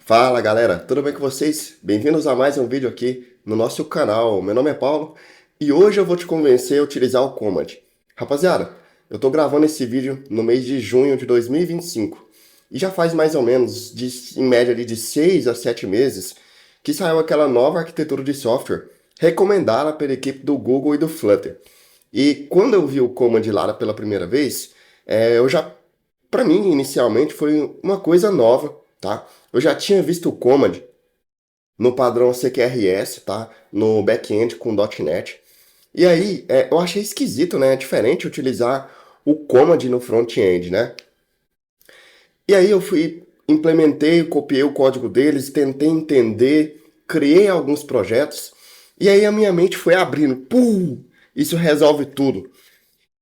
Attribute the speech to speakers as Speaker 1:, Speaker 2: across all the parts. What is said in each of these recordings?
Speaker 1: Fala galera, tudo bem com vocês? Bem-vindos a mais um vídeo aqui no nosso canal. Meu nome é Paulo e hoje eu vou te convencer a utilizar o Command. Rapaziada, eu tô gravando esse vídeo no mês de junho de 2025 e já faz mais ou menos, em média de 6 a 7 meses que saiu aquela nova arquitetura de software recomendada pela equipe do Google e do Flutter. E quando eu vi o Command lá pela primeira vez, eu já para mim, inicialmente, foi uma coisa nova, tá? Eu já tinha visto o Command no padrão CQRS, tá? No back-end com .NET. E aí, eu achei esquisito, né? É diferente utilizar o Command no front-end, né? E aí eu fui, implementei, copiei o código deles, tentei entender, criei alguns projetos. E aí a minha mente foi abrindo. Pum! Isso resolve tudo.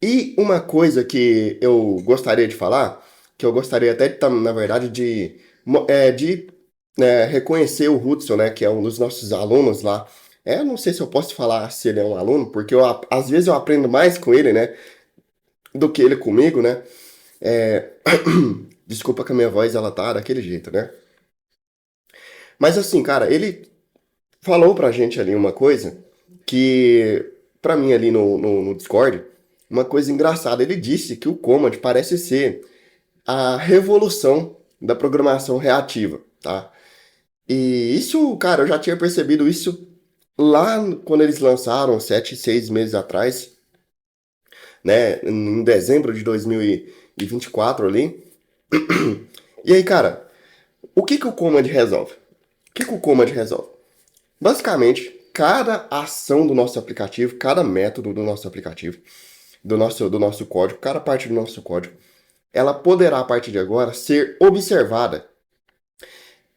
Speaker 1: E uma coisa que eu gostaria de falar, que eu gostaria até de, na verdade, de reconhecer o Hudson, né, que é um dos nossos alunos lá. Eu não sei se eu posso falar se ele é um aluno, porque às vezes eu aprendo mais com ele, né, do que ele comigo, né. É, Desculpa que a minha voz, ela tá daquele jeito, né. Mas assim, cara, ele falou pra gente ali uma coisa que, pra mim ali no Discord, uma coisa engraçada. Ele disse que o Command parece ser a revolução da programação reativa, tá? E isso, cara, eu já tinha percebido isso lá quando eles lançaram, 7, 6 meses atrás, né? Em dezembro de 2024 ali. E aí, cara, o que que o Command resolve? O que que o Command resolve? Basicamente, cada ação do nosso aplicativo, cada método do nosso aplicativo, do nosso código, cada parte do nosso código, ela poderá, a partir de agora, ser observada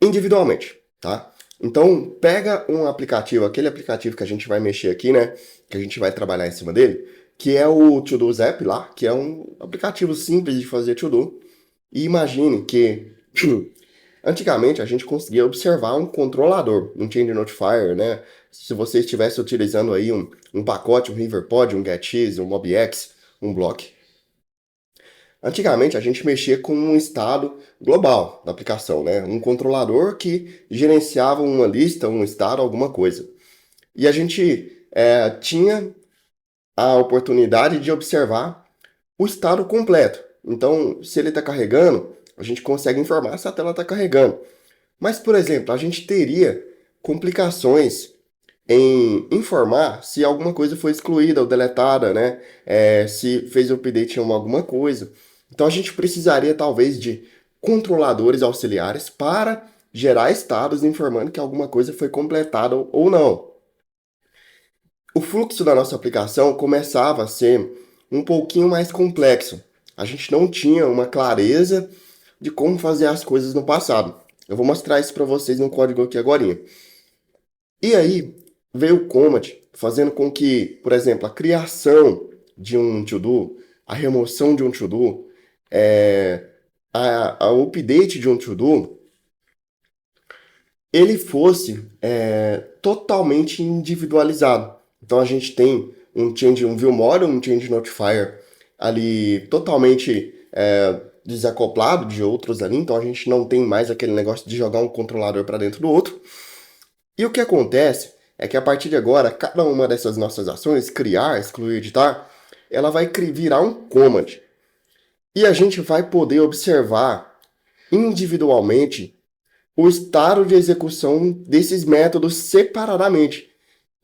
Speaker 1: individualmente, tá? Então, pega um aplicativo, aquele aplicativo que a gente vai mexer aqui, né? Que a gente vai trabalhar em cima dele, que é o To-Do App lá, que é um aplicativo simples de fazer To-Do. E imagine que antigamente a gente conseguia observar um controlador, um Change Notifier, né? Se você estivesse utilizando aí um pacote, um Riverpod, um GetX, um MobX, um Block. Antigamente a gente mexia com um estado global da aplicação, né? Um controlador que gerenciava uma lista, um estado, alguma coisa. E a gente tinha a oportunidade de observar o estado completo. Então, se ele está carregando, a gente consegue informar se a tela está carregando. Mas, por exemplo, a gente teria complicações em informar se alguma coisa foi excluída ou deletada, né? Se fez o update em alguma coisa. Então a gente precisaria talvez de controladores auxiliares para gerar estados informando que alguma coisa foi completada ou não. O fluxo da nossa aplicação começava a ser um pouquinho mais complexo. A gente não tinha uma clareza de como fazer as coisas no passado. Eu vou mostrar isso para vocês no código aqui agora. E aí veio o Command fazendo com que, por exemplo, a criação de um to-do, a remoção de um to-do, é, a update de um to-do, ele fosse totalmente individualizado. Então a gente tem um view model, um change notifier ali totalmente desacoplado de outros ali. Então a gente não tem mais aquele negócio de jogar um controlador para dentro do outro. E o que acontece é que a partir de agora, cada uma dessas nossas ações, criar, excluir, editar, ela vai virar um command. E a gente vai poder observar individualmente o estado de execução desses métodos separadamente.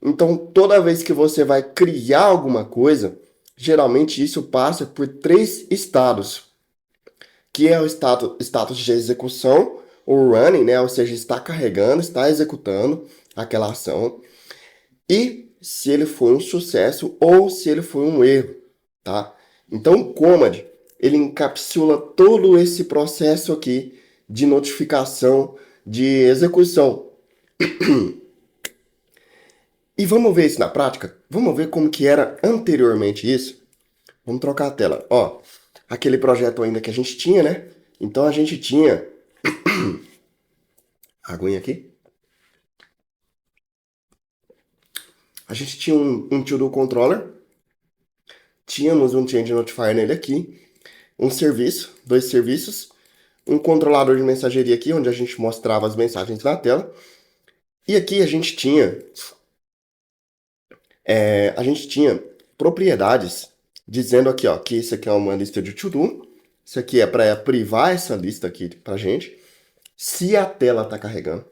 Speaker 1: Então, toda vez que você vai criar alguma coisa, geralmente isso passa por três estados, que é o status de execução, o running, né? Ou seja, está carregando, está executando aquela ação. E se ele foi um sucesso ou se ele foi um erro, tá? Então o Command, ele encapsula todo esse processo aqui de notificação, de execução. E vamos ver isso na prática? Vamos ver como que era anteriormente isso? Vamos trocar a tela. Ó, aquele projeto ainda que a gente tinha, né? Então a gente tinha aguinha aqui. A gente tinha um to-do controller, tínhamos um change notifier nele aqui, um serviço, dois serviços, um controlador de mensageria aqui, onde a gente mostrava as mensagens na tela. E aqui a gente tinha propriedades dizendo aqui, ó, que isso aqui é uma lista de to-do. Isso aqui é para privar essa lista aqui pra gente. Se a tela está carregando,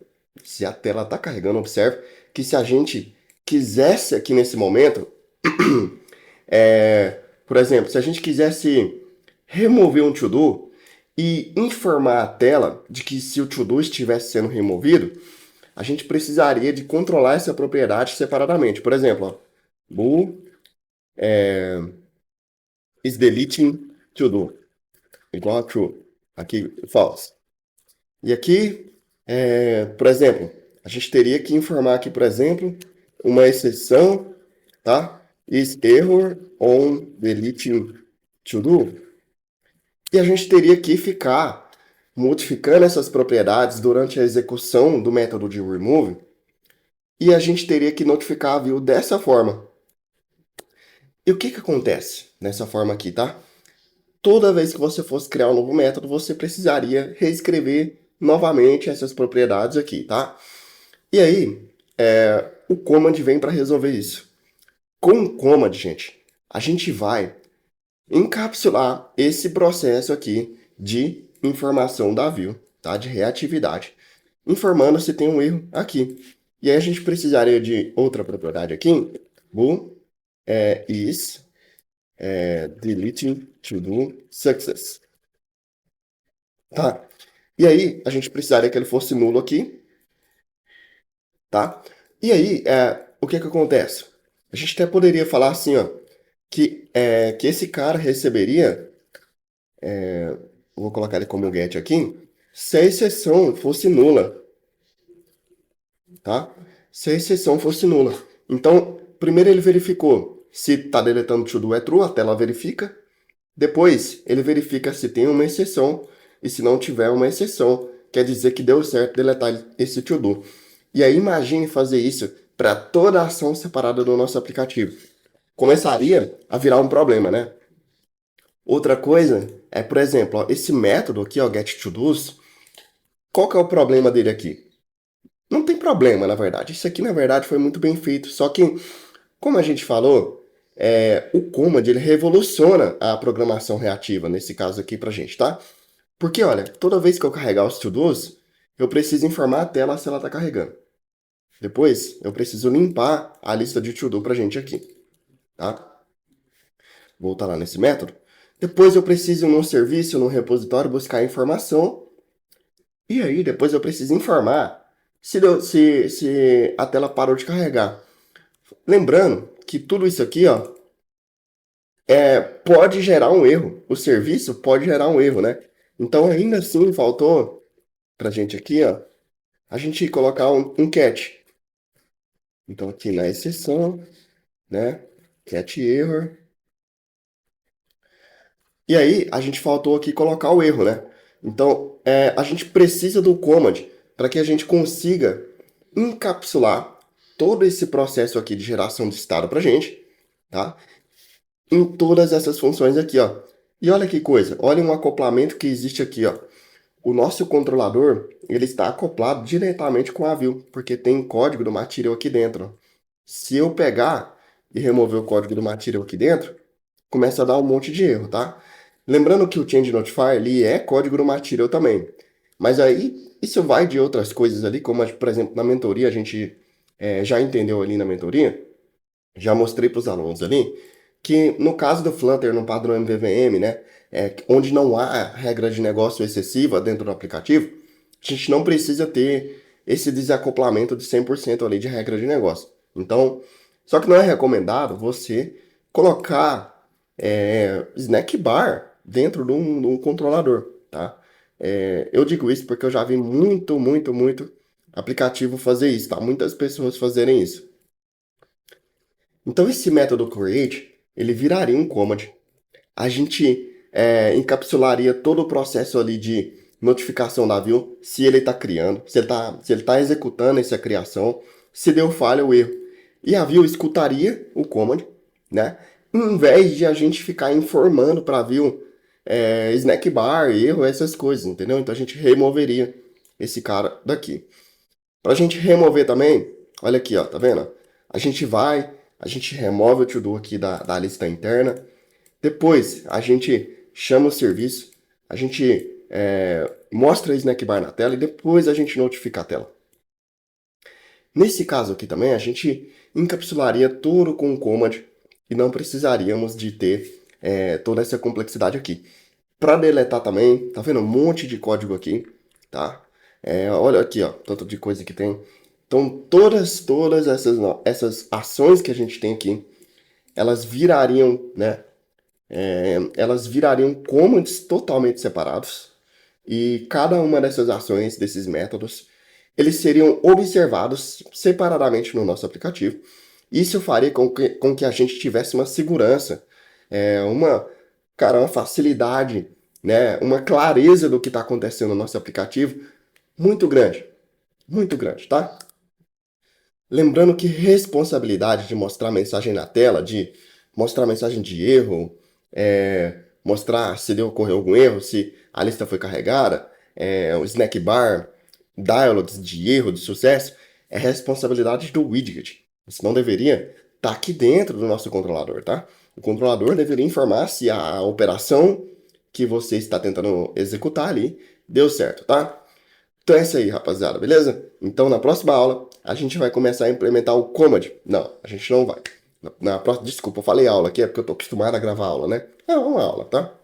Speaker 1: observe que se a gente quisesse aqui nesse momento, por exemplo, se a gente quisesse remover um to-do e informar a tela de que se o to-do estivesse sendo removido, a gente precisaria de controlar essa propriedade separadamente. Por exemplo, ó, bool is deleting to-do, igual a true. Aqui, false. E aqui, por exemplo, a gente teria que informar aqui, por exemplo, uma exceção, tá? Is error on deleting to-do. E a gente teria que ficar modificando essas propriedades durante a execução do método de remove. E a gente teria que notificar a view dessa forma. E o que que acontece nessa forma aqui, tá? Toda vez que você fosse criar um novo método, você precisaria reescrever novamente essas propriedades aqui, tá? E aí, o command vem para resolver isso. Com o command, gente, a gente vai encapsular esse processo aqui de informação da view, tá? De reatividade, informando se tem um erro aqui. E aí a gente precisaria de outra propriedade aqui, bool is deleting to-do success. Tá? E aí a gente precisaria que ele fosse nulo aqui, tá? E aí, o que que acontece? A gente até poderia falar assim, ó, que esse cara receberia, vou colocar ele como get aqui, se a exceção fosse nula, tá? Se a exceção fosse nula. Então, primeiro ele verificou se tá deletando to do é true, a tela verifica. Depois, ele verifica se tem uma exceção, e se não tiver uma exceção, quer dizer que deu certo deletar esse to do. E aí imagine fazer isso para toda a ação separada do nosso aplicativo. Começaria a virar um problema, né? Outra coisa é, por exemplo, ó, esse método aqui, ó, getToDos, qual que é o problema dele aqui? Não tem problema, na verdade. Isso aqui, na verdade, foi muito bem feito. Só que, como a gente falou, o command ele revoluciona a programação reativa, nesse caso aqui pra gente, tá? Porque, olha, toda vez que eu carregar os to-dos, eu preciso informar a tela se ela tá carregando. Depois, eu preciso limpar a lista de to-do pra gente aqui, tá? Voltar lá nesse método. Depois eu preciso, no serviço, no repositório, buscar informação. E aí, depois eu preciso informar se a tela parou de carregar. Lembrando que tudo isso aqui, ó, pode gerar um erro. O serviço pode gerar um erro, né? Então, ainda assim, faltou pra gente aqui, ó, a gente colocar um catch. Então, aqui na exceção, né, catch error. E aí, a gente faltou aqui colocar o erro, né? Então, a gente precisa do command para que a gente consiga encapsular todo esse processo aqui de geração de estado para a gente, tá? Em todas essas funções aqui, ó. E olha que coisa, olha um acoplamento que existe aqui, ó. O nosso controlador, ele está acoplado diretamente com a view, porque tem código do material aqui dentro, ó. Se eu pegar e remover o código do material aqui dentro, começa a dar um monte de erro, tá? Lembrando que o Change Notifier ali é código do material também. Mas aí, isso vai de outras coisas ali, como, por exemplo, na mentoria, a gente já entendeu ali na mentoria, já mostrei para os alunos ali, que no caso do Flutter, no padrão MVVM, né, onde não há regra de negócio excessiva dentro do aplicativo, a gente não precisa ter esse desacoplamento de 100% ali de regra de negócio. Então, só que não é recomendado você colocar snack bar dentro de um controlador, tá? Eu digo isso porque eu já vi muito aplicativo fazer isso, tá? Muitas pessoas fazerem isso. Então esse método create, ele viraria um command. A gente encapsularia todo o processo ali de notificação da view, se ele está criando, se ele tá executando essa criação, se deu falha ou erro. E a view escutaria o command, né? Em vez de a gente ficar informando para a view snack bar, erro, essas coisas, entendeu? Então a gente removeria esse cara daqui. Para a gente remover também, olha aqui, ó, tá vendo? A gente remove o to-do aqui da lista interna. Depois a gente chama o serviço, a gente mostra a snack bar na tela e depois a gente notifica a tela. Nesse caso aqui também, a gente encapsularia tudo com um command e não precisaríamos de ter toda essa complexidade aqui. Para deletar também, tá vendo um monte de código aqui, tá? Olha aqui, ó, tanto de coisa que tem. Então, todas essas ações que a gente tem aqui, elas virariam, né? Elas virariam commands totalmente separados. E cada uma dessas ações, desses métodos, eles seriam observados separadamente no nosso aplicativo. Isso faria com que a gente tivesse uma segurança, uma, cara, uma facilidade, né, uma clareza do que está acontecendo no nosso aplicativo muito grande, tá? Lembrando que responsabilidade de mostrar mensagem na tela, de mostrar mensagem de erro, mostrar se ocorreu algum erro, se a lista foi carregada, o snack bar, dialogs de erro, de sucesso, é responsabilidade do widget. Isso não deveria estar aqui dentro do nosso controlador, tá? O controlador deveria informar se a operação que você está tentando executar ali deu certo, tá? Então é isso aí, rapaziada, beleza? Então na próxima aula a gente vai começar a implementar o command. Não, a gente não vai. Desculpa, eu falei aula aqui, é porque eu tô acostumado a gravar aula, né? É uma aula, tá?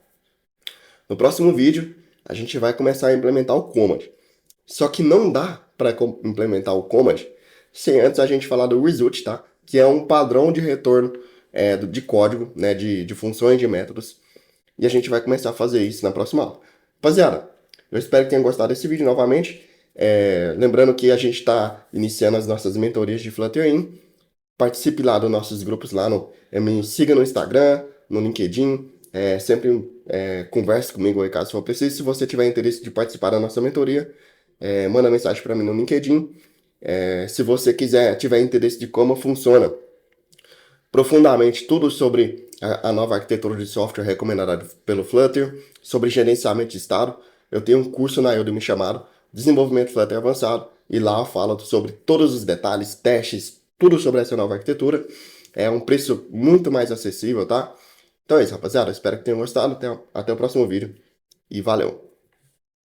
Speaker 1: No próximo vídeo a gente vai começar a implementar o command. Só que não dá para implementar o command sem antes a gente falar do result, tá? Que é um padrão de retorno de código, né? De funções, de métodos. E a gente vai começar a fazer isso na próxima aula. Rapaziada, eu espero que tenham gostado desse vídeo novamente. Lembrando que a gente está iniciando as nossas mentorias de Flutter. Participe lá dos nossos grupos lá me siga no Instagram, no LinkedIn. Sempre converse comigo aí caso for preciso. Se você tiver interesse de participar da nossa mentoria, manda mensagem para mim no LinkedIn. Se você tiver interesse de como funciona profundamente tudo sobre a nova arquitetura de software recomendada pelo Flutter, sobre gerenciamento de estado, eu tenho um curso na Udemy chamado Desenvolvimento Flutter Avançado, e lá eu falo sobre todos os detalhes, testes, tudo sobre essa nova arquitetura. É um preço muito mais acessível, tá? Então é isso, rapaziada. Espero que tenham gostado. Até o próximo vídeo. E valeu!